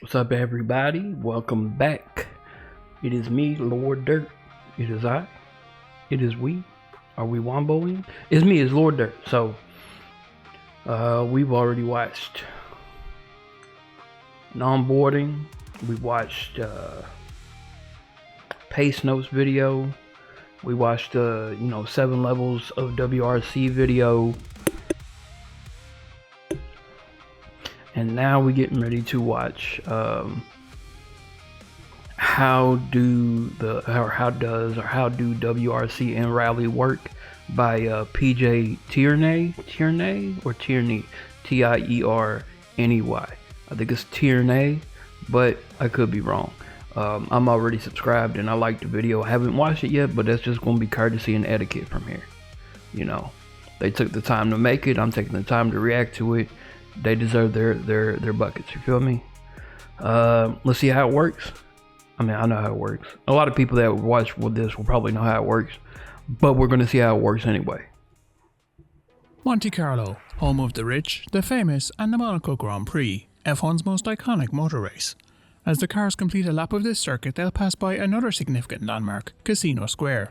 What's up, everybody? Welcome back. It is me, Lord Dirt. It is I. It is we. Are we womboing? It's me, it's Lord Dirt. So, we've already watched an onboarding. We watched Pace Notes video. We watched 7 levels of WRC video. And now we're getting ready to watch how do WRC and Rally work by PJ Tierney, Tierney. I think it's Tierney, but I could be wrong. I'm already subscribed and I like the video. I haven't watched it yet, but that's just going to be courtesy and etiquette from here. You know, they took the time to make it. I'm taking the time to react to it. They deserve their buckets. You feel me? Let's see how it works. I mean, I know how it works. A lot of people that watch with this will probably know how it works, but we're going to see how it works anyway. Monte Carlo, home of the rich, the famous, and the Monaco Grand Prix, F1's most iconic motor race. As the cars complete a lap of this circuit, they'll pass by another significant landmark, Casino Square.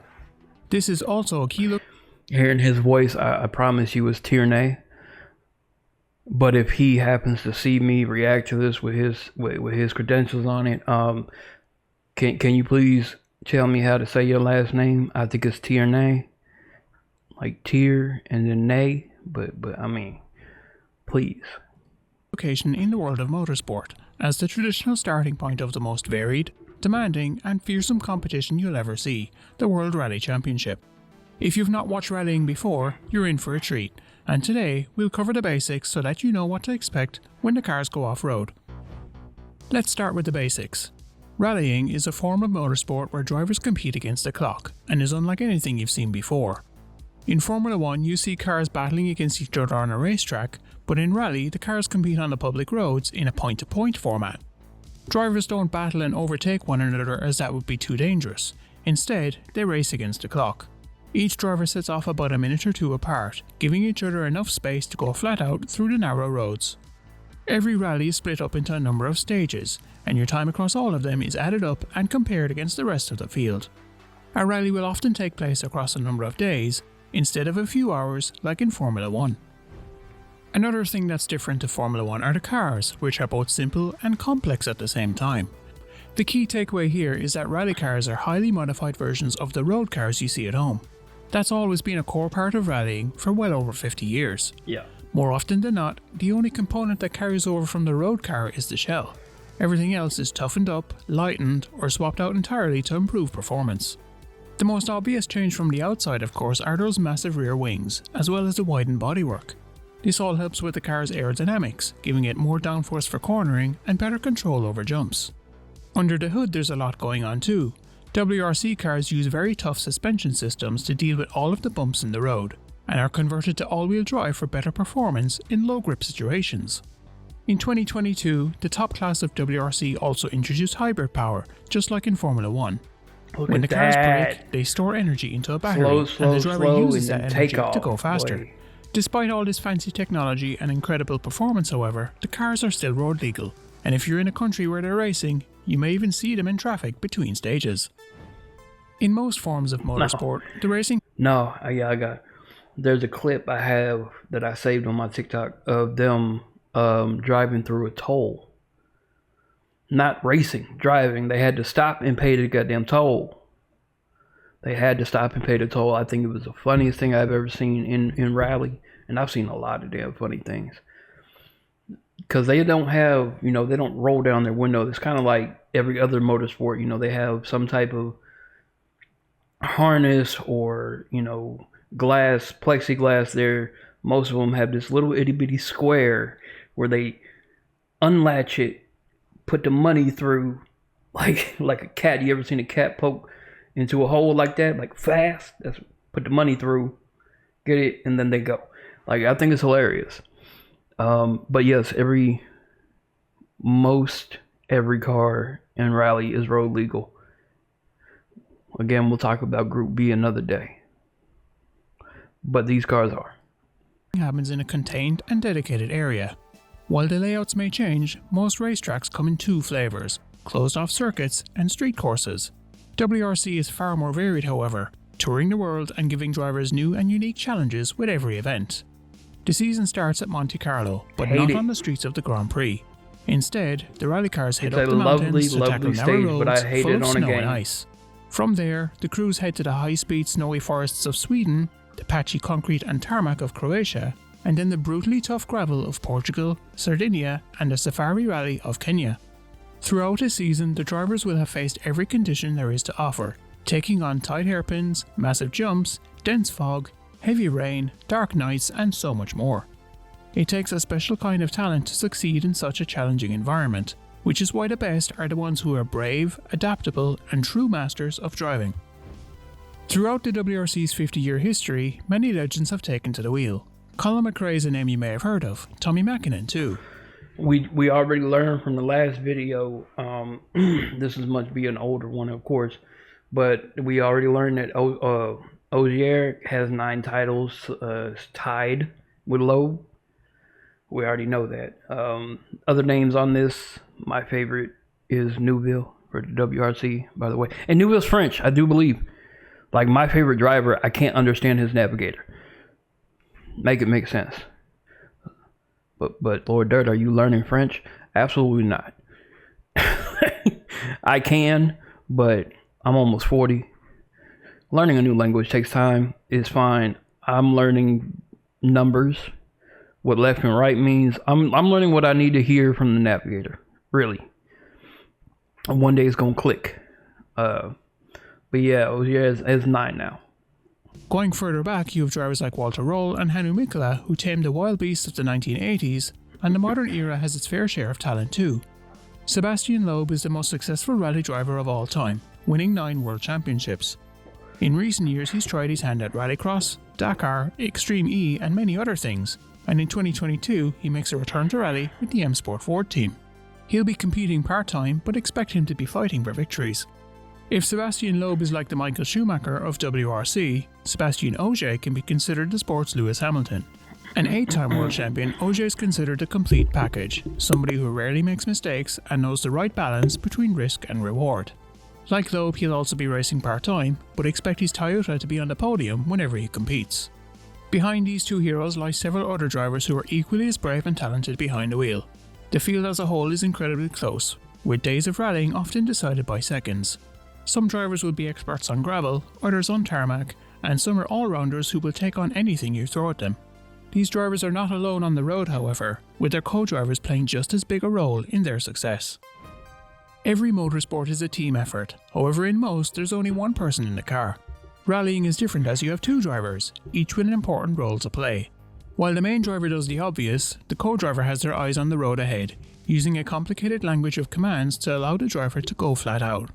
This is also a key look. Hearing his voice, I promise you, it's Tierney. But if he happens to see me react to this with his credentials on it, can you please tell me how to say your last name? I think it's Tierney, like tier and then nay. But I mean, please. Location in the world of motorsport, as the traditional starting point of the most varied, demanding, and fearsome competition you'll ever see, the World Rally Championship. If you've not watched rallying before, you're in for a treat. And today, we'll cover the basics so that you know what to expect when the cars go off-road. Let's start with the basics. Rallying is a form of motorsport where drivers compete against the clock, and is unlike anything you've seen before. In Formula 1, you see cars battling against each other on a racetrack, but in rally, the cars compete on the public roads in a point-to-point format. Drivers don't battle and overtake one another as that would be too dangerous. Instead, they race against the clock. Each driver sets off about a minute or two apart, giving each other enough space to go flat out through the narrow roads. Every rally is split up into a number of stages, and your time across all of them is added up and compared against the rest of the field. A rally will often take place across a number of days, instead of a few hours like in Formula 1. Another thing that's different to Formula 1 are the cars, which are both simple and complex at the same time. The key takeaway here is that rally cars are highly modified versions of the road cars you see at home. That's always been a core part of rallying for well over 50 years. Yeah. More often than not, the only component that carries over from the road car is the shell. Everything else is toughened up, lightened, or swapped out entirely to improve performance. The most obvious change from the outside, of course, are those massive rear wings, as well as the widened bodywork. This all helps with the car's aerodynamics, giving it more downforce for cornering and better control over jumps. Under the hood there's a lot going on too. WRC cars use very tough suspension systems to deal with all of the bumps in the road, and are converted to all-wheel drive for better performance in low-grip situations. In 2022, the top class of WRC also introduced hybrid power, just like in Formula 1. When the cars brake, they store energy into a battery, and the driver uses that energy to go faster. Boy. Despite all this fancy technology and incredible performance, however, the cars are still road legal, and if you're in a country where they're racing, you may even see them in traffic between stages. In most forms of motorsport, the racing... No, I got it. There's a clip I have that I saved on my TikTok of them driving through a toll. Not racing, driving. They had to stop and pay the goddamn toll. They had to stop and pay the toll. I think it was the funniest thing I've ever seen in rally. And I've seen a lot of damn funny things. Because they don't have, they don't roll down their window. It's kind of like every other motorsport. They have some type of harness or, plexiglass there. Most of them have this little itty bitty square where they unlatch it, put the money through like a cat. You ever seen a cat poke into a hole like that? Like fast? That's put the money through, get it, and then they go. Like, I think it's hilarious. But yes, most every car in rally is road legal. Again, we'll talk about Group B another day. But these cars are. Happens in a contained and dedicated area. While the layouts may change, most racetracks come in two flavours: closed-off circuits and street courses. WRC is far more varied, however, touring the world and giving drivers new and unique challenges with every event. The season starts at Monte Carlo, but not on the streets of the Grand Prix. Instead, the rally cars head up the mountains to tackle narrow roads full of snow and ice. From there, the crews head to the high-speed snowy forests of Sweden, the patchy concrete and tarmac of Croatia, and then the brutally tough gravel of Portugal, Sardinia, and the safari rally of Kenya. Throughout a season, the drivers will have faced every condition there is to offer, taking on tight hairpins, massive jumps, dense fog, heavy rain, dark nights, and so much more. It takes a special kind of talent to succeed in such a challenging environment, which is why the best are the ones who are brave, adaptable, and true masters of driving. Throughout the WRC's 50-year history, many legends have taken to the wheel. Colin McRae is a name you may have heard of, Tommy Mäkinen too. We already learned from the last video, this is much be an older one, of course, but we already learned that Ogier has 9 titles, tied with Loeb. We already know that. Other names on this, my favorite is Neuville for the WRC, by the way. And Neuville's French, I do believe. Like, my favorite driver, I can't understand his navigator. Make it make sense. But Lord Dirt, are you learning French? Absolutely not. I can, but I'm almost 40. Learning a new language takes time. It's fine. I'm learning numbers, what left and right means. I'm learning what I need to hear from the navigator. Really. And one day it's gonna click. But yeah, Ogier is 9 now. Going further back, you have drivers like Walter Roll and Hannu Mikkola, who tamed the wild beasts of the 1980s, and the modern era has its fair share of talent too. Sebastian Loeb is the most successful rally driver of all time, winning 9 world championships. In recent years, he's tried his hand at Rallycross, Dakar, Extreme E, and many other things, and in 2022, he makes a return to rally with the M Sport Ford team. He'll be competing part-time, but expect him to be fighting for victories. If Sebastian Loeb is like the Michael Schumacher of WRC, Sebastian Ogier can be considered the sport's Lewis Hamilton. An 8-time world champion, Ogier is considered a complete package, somebody who rarely makes mistakes and knows the right balance between risk and reward. Like Loeb, he'll also be racing part-time, but expect his Toyota to be on the podium whenever he competes. Behind these two heroes lie several other drivers who are equally as brave and talented behind the wheel. The field as a whole is incredibly close, with days of rallying often decided by seconds. Some drivers will be experts on gravel, others on tarmac, and some are all-rounders who will take on anything you throw at them. These drivers are not alone on the road, however, with their co-drivers playing just as big a role in their success. Every motorsport is a team effort, however in most there's only one person in the car. Rallying is different as you have 2 drivers, each with an important role to play. While the main driver does the obvious, the co-driver has their eyes on the road ahead, using a complicated language of commands to allow the driver to go flat out.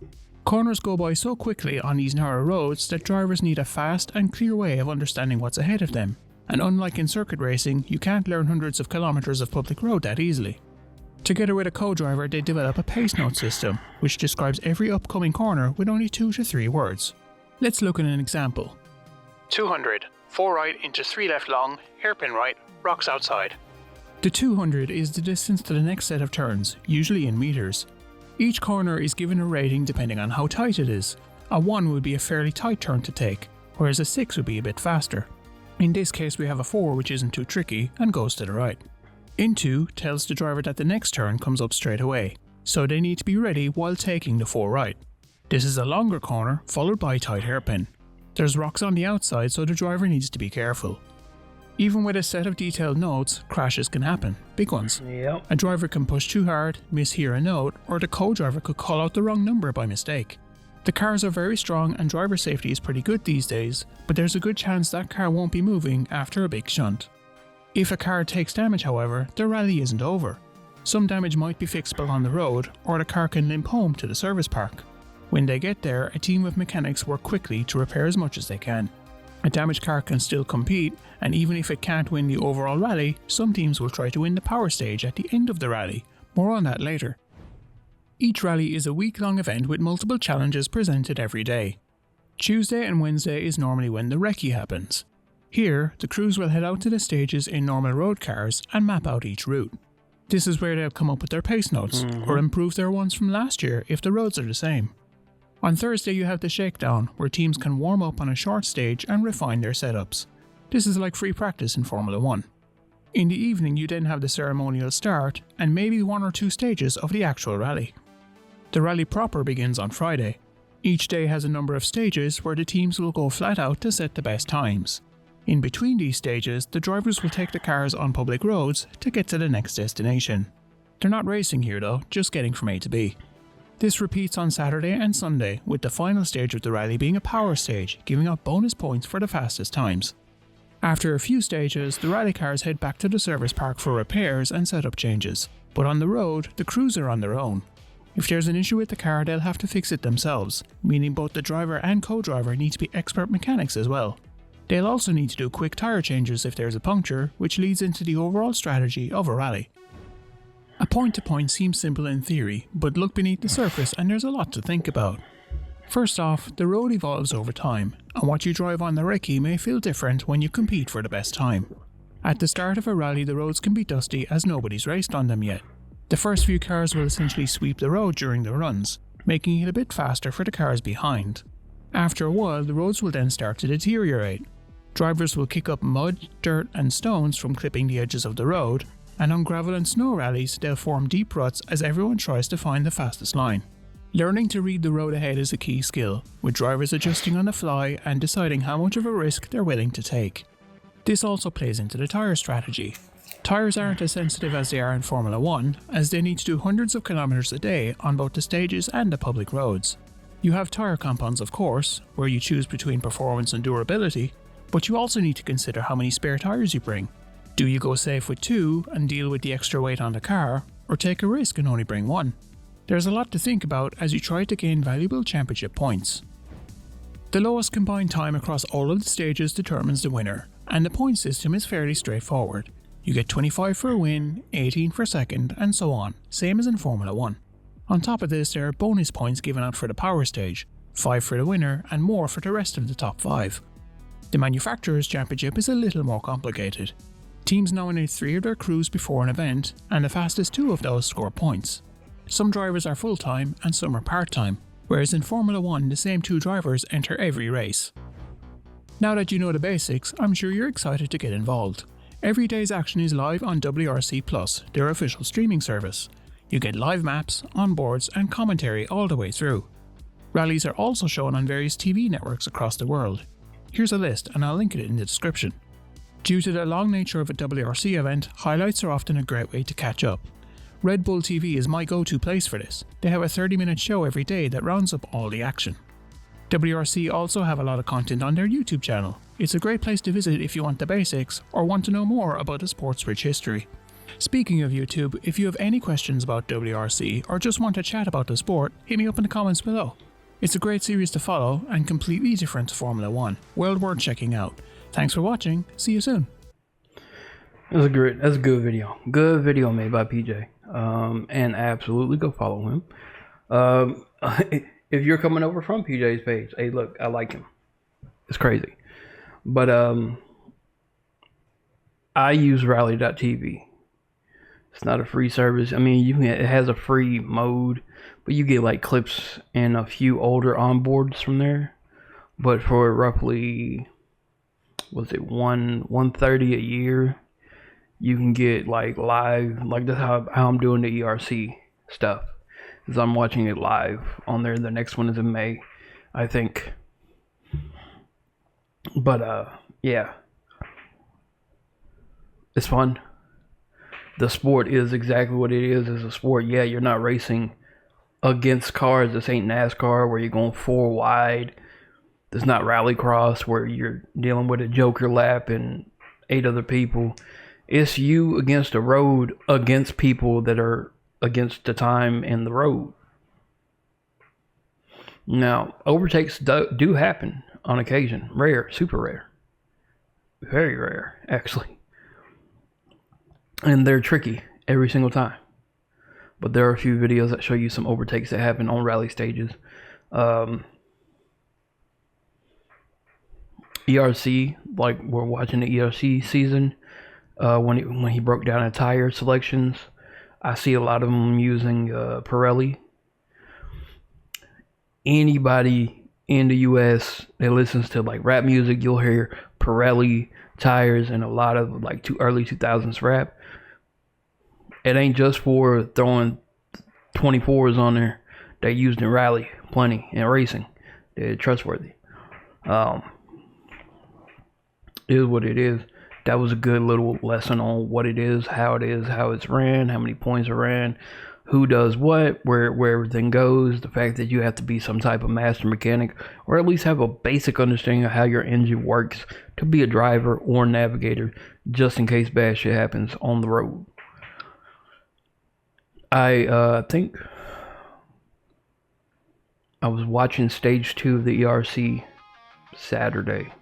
Corners go by so quickly on these narrow roads that drivers need a fast and clear way of understanding what's ahead of them, and unlike in circuit racing, you can't learn hundreds of kilometers of public road that easily. Together with a co-driver, they develop a pace note system, which describes every upcoming corner with only 2 to 3 words. Let's look at an example. 200, 4 right into 3 left long, hairpin right, rocks outside. The 200 is the distance to the next set of turns, usually in meters. Each corner is given a rating depending on how tight it is. A 1 would be a fairly tight turn to take, whereas a 6 would be a bit faster. In this case we have a 4 which isn't too tricky and goes to the right. Into tells the driver that the next turn comes up straight away, so they need to be ready while taking the 4 right. This is a longer corner followed by a tight hairpin. There's rocks on the outside so the driver needs to be careful. Even with a set of detailed notes, crashes can happen, big ones. Yep. A driver can push too hard, mishear a note, or the co-driver could call out the wrong number by mistake. The cars are very strong and driver safety is pretty good these days, but there's a good chance that car won't be moving after a big shunt. If a car takes damage, however, the rally isn't over. Some damage might be fixable on the road, or the car can limp home to the service park. When they get there, a team of mechanics work quickly to repair as much as they can. A damaged car can still compete, and even if it can't win the overall rally, some teams will try to win the power stage at the end of the rally. More on that later. Each rally is a week-long event with multiple challenges presented every day. Tuesday and Wednesday is normally when the recce happens. Here, the crews will head out to the stages in normal road cars and map out each route. This is where they'll come up with their pace notes, or improve their ones from last year if the roads are the same. On Thursday you have the shakedown, where teams can warm up on a short stage and refine their setups. This is like free practice in Formula 1. In the evening you then have the ceremonial start, and maybe 1 or 2 stages of the actual rally. The rally proper begins on Friday. Each day has a number of stages where the teams will go flat out to set the best times. In between these stages, the drivers will take the cars on public roads to get to the next destination. They're not racing here though, just getting from A to B. This repeats on Saturday and Sunday, with the final stage of the rally being a power stage, giving out bonus points for the fastest times. After a few stages, the rally cars head back to the service park for repairs and setup changes. But on the road, the crews are on their own. If there's an issue with the car, they'll have to fix it themselves, meaning both the driver and co-driver need to be expert mechanics as well. They'll also need to do quick tyre changes if there's a puncture, which leads into the overall strategy of a rally. A point-to-point seems simple in theory, but look beneath the surface and there's a lot to think about. First off, the road evolves over time, and what you drive on the recce may feel different when you compete for the best time. At the start of a rally, the roads can be dusty as nobody's raced on them yet. The first few cars will essentially sweep the road during the runs, making it a bit faster for the cars behind. After a while, the roads will then start to deteriorate. Drivers will kick up mud, dirt and stones from clipping the edges of the road, and on gravel and snow rallies they'll form deep ruts as everyone tries to find the fastest line. Learning to read the road ahead is a key skill, with drivers adjusting on the fly and deciding how much of a risk they're willing to take. This also plays into the tyre strategy. Tyres aren't as sensitive as they are in Formula 1, as they need to do hundreds of kilometres a day on both the stages and the public roads. You have tyre compounds of course, where you choose between performance and durability, but you also need to consider how many spare tyres you bring. Do you go safe with 2 and deal with the extra weight on the car, or take a risk and only bring 1? There's a lot to think about as you try to gain valuable championship points. The lowest combined time across all of the stages determines the winner, and the point system is fairly straightforward. You get 25 for a win, 18 for second, and so on, same as in Formula 1. On top of this, there are bonus points given out for the power stage, 5 for the winner and more for the rest of the top 5. The Manufacturers' Championship is a little more complicated. Teams nominate 3 of their crews before an event, and the fastest 2 of those score points. Some drivers are full-time and some are part-time, whereas in Formula 1 the same 2 drivers enter every race. Now that you know the basics, I'm sure you're excited to get involved. Every day's action is live on WRC+, their official streaming service. You get live maps, onboards and commentary all the way through. Rallies are also shown on various TV networks across the world. Here's a list and I'll link it in the description. Due to the long nature of a WRC event, highlights are often a great way to catch up. Red Bull TV is my go-to place for this. They have a 30-minute show every day that rounds up all the action. WRC also have a lot of content on their YouTube channel. It's a great place to visit if you want the basics or want to know more about the sport's rich history. Speaking of YouTube, if you have any questions about WRC or just want to chat about the sport, hit me up in the comments below. It's a great series to follow and completely different to Formula 1. Well worth checking out. Thanks for watching. See you soon. That's a good video. Good video made by PJ. And absolutely go follow him. If you're coming over from PJ's page, hey, look, I like him. It's crazy. But I use Rally.tv. It's not a free service. I mean, it has a free mode, but you get like clips and a few older onboards from there. But for roughly, was it $130 a year, you can get like live, like that's how I'm doing the ERC stuff, is I'm watching it live on there. The next one is in May, I think. But yeah, it's fun. The sport is exactly what it is. It's a sport. Yeah, you're not racing against cars. This ain't NASCAR where you're going 4 wide. It's not rallycross where you're dealing with a joker lap and 8 other people. It's you against the road, against people that are against the time and the road. Now, overtakes do happen on occasion. Rare, super rare. Very rare, actually. And they're tricky every single time. But there are a few videos that show you some overtakes that happen on rally stages. ERC, like we're watching the ERC season, when he broke down the tire selections, I see a lot of them using Pirelli. Anybody in the US that listens to like rap music, you'll hear Pirelli tires and a lot of like early 2000s rap. It ain't just for throwing 24s on there. They used in rally plenty and racing. They're trustworthy. It is what it is. That was a good little lesson on what it is, how it's ran, how many points are ran, who does what, where everything goes, the fact that you have to be some type of master mechanic or at least have a basic understanding of how your engine works to be a driver or navigator just in case bad shit happens on the road. I think I was watching stage 2 of the ERC Saturday.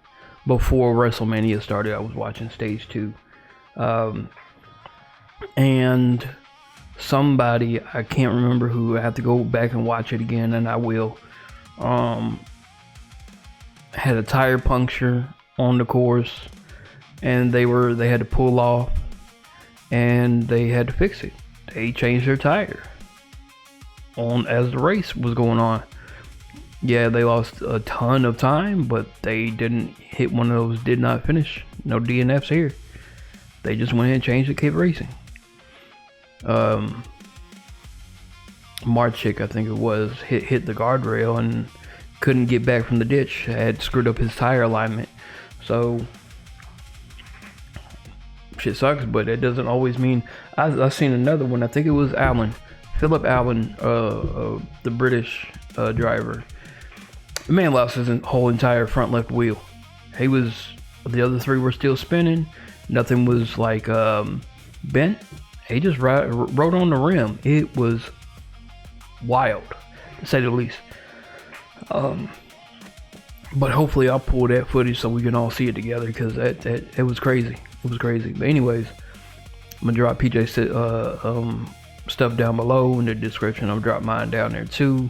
Before WrestleMania started, I was watching stage 2. And somebody, I can't remember who, I have to go back and watch it again, and I will, had a tire puncture on the course, and they had to pull off, and they had to fix it. They changed their tire as the race was going on. Yeah, they lost a ton of time, but they didn't hit one of those did not finish. No DNFs here. They just went ahead and changed it, kept racing. Marchik, I think it was, hit the guardrail and couldn't get back from the ditch. Had screwed up his tire alignment. So shit sucks, but it doesn't always mean. I seen another one. I think it was Philip Allen, the British driver. The man lost his whole entire front left wheel. The other three were still spinning. Nothing was like bent. He just rode on the rim. It was wild, to say the least. But hopefully I'll pull that footage so we can all see it together, because it was crazy. It was crazy. But anyways, I'm gonna drop PJ stuff down below in the description. I'll drop mine down there too.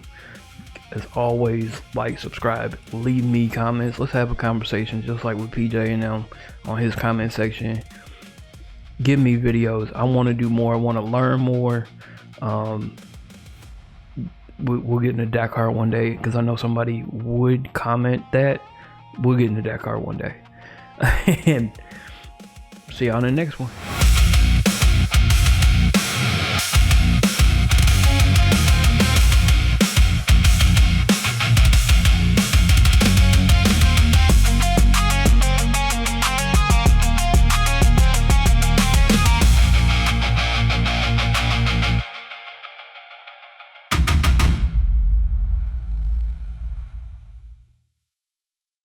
As always, like, subscribe, leave me comments. Let's have a conversation just like with PJ and them on his comment section. Give me videos. I want to do more. I want to learn more. We'll get into Dakar one day, because I know somebody would comment that. We'll get into Dakar one day. And see you on the next one.